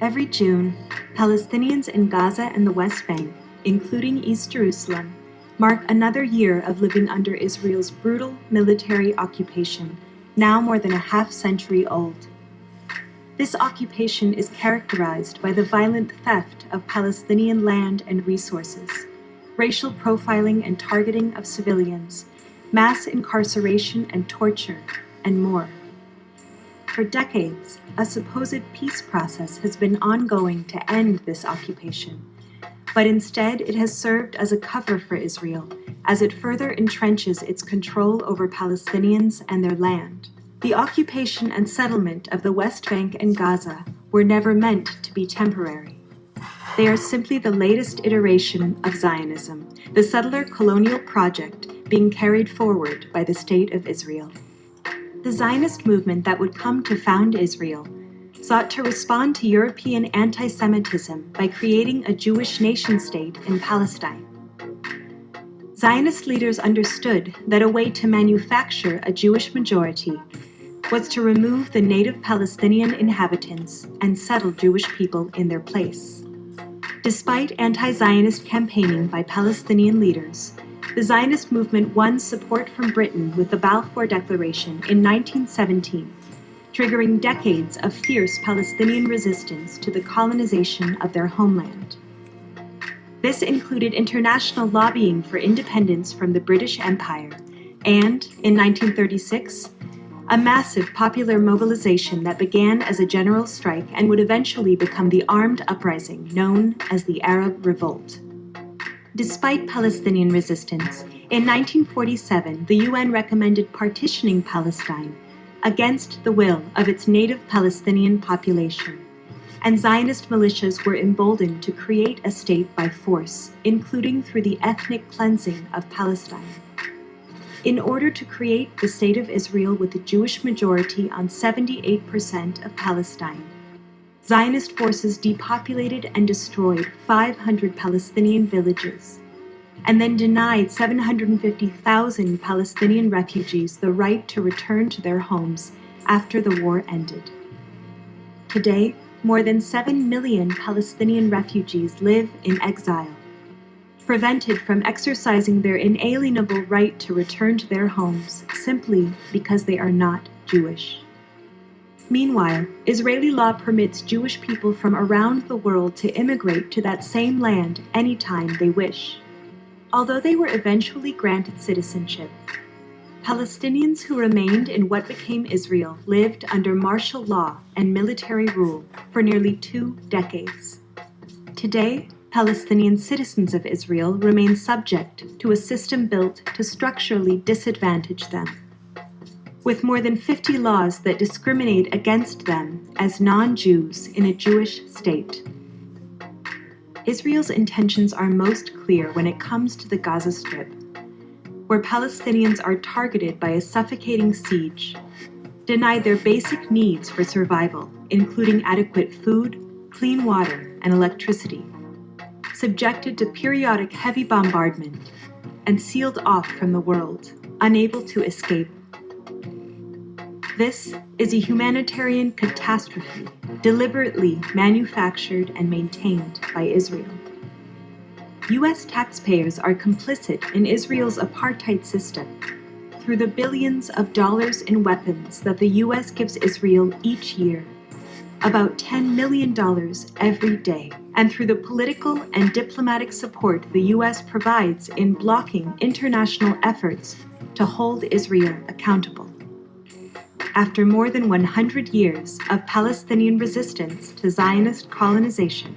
Every June, Palestinians in Gaza and the West Bank, including East Jerusalem, mark another year of living under Israel's brutal military occupation, now more than a half-century old. This occupation is characterized by the violent theft of Palestinian land and resources, racial profiling and targeting of civilians, mass incarceration and torture, and more. For decades, a supposed peace process has been ongoing to end this occupation, but instead it has served as a cover for Israel as it further entrenches its control over Palestinians and their land. The occupation and settlement of the West Bank and Gaza were never meant to be temporary. They are simply the latest iteration of Zionism, the settler colonial project being carried forward by the State of Israel. The Zionist movement that would come to found Israel sought to respond to European anti-Semitism by creating a Jewish nation-state in Palestine. Zionist leaders understood that a way to manufacture a Jewish majority was to remove the native Palestinian inhabitants and settle Jewish people in their place. Despite anti-Zionist campaigning by Palestinian leaders, the Zionist movement won support from Britain with the Balfour Declaration in 1917, triggering decades of fierce Palestinian resistance to the colonization of their homeland. This included international lobbying for independence from the British Empire and, in 1936, a massive popular mobilization that began as a general strike and would eventually become the armed uprising known as the Arab Revolt. Despite Palestinian resistance, in 1947 the UN recommended partitioning Palestine against the will of its native Palestinian population, and Zionist militias were emboldened to create a state by force, including through the ethnic cleansing of Palestine. In order to create the State of Israel with a Jewish majority on 78% of Palestine, Zionist forces depopulated and destroyed 500 Palestinian villages, and then denied 750,000 Palestinian refugees the right to return to their homes after the war ended. Today, more than 7 million Palestinian refugees live in exile, prevented from exercising their inalienable right to return to their homes simply because they are not Jewish. Meanwhile, Israeli law permits Jewish people from around the world to immigrate to that same land anytime they wish. Although they were eventually granted citizenship, Palestinians who remained in what became Israel lived under martial law and military rule for nearly 2 decades. Today, Palestinian citizens of Israel remain subject to a system built to structurally disadvantage them, with more than 50 laws that discriminate against them as non-Jews in a Jewish state. Israel's intentions are most clear when it comes to the Gaza Strip, where Palestinians are targeted by a suffocating siege, denied their basic needs for survival, including adequate food, clean water, and electricity, subjected to periodic heavy bombardment, and sealed off from the world, unable to escape. This is a humanitarian catastrophe deliberately manufactured and maintained by Israel. U.S. taxpayers are complicit in Israel's apartheid system through the billions of dollars in weapons that the U.S. gives Israel each year, about $10 million every day, and through the political and diplomatic support the U.S. provides in blocking international efforts to hold Israel accountable. After more than 100 years of Palestinian resistance to Zionist colonization,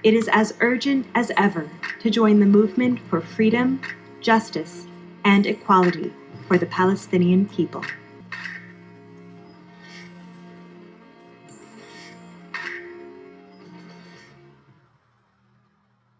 it is as urgent as ever to join the movement for freedom, justice, and equality for the Palestinian people.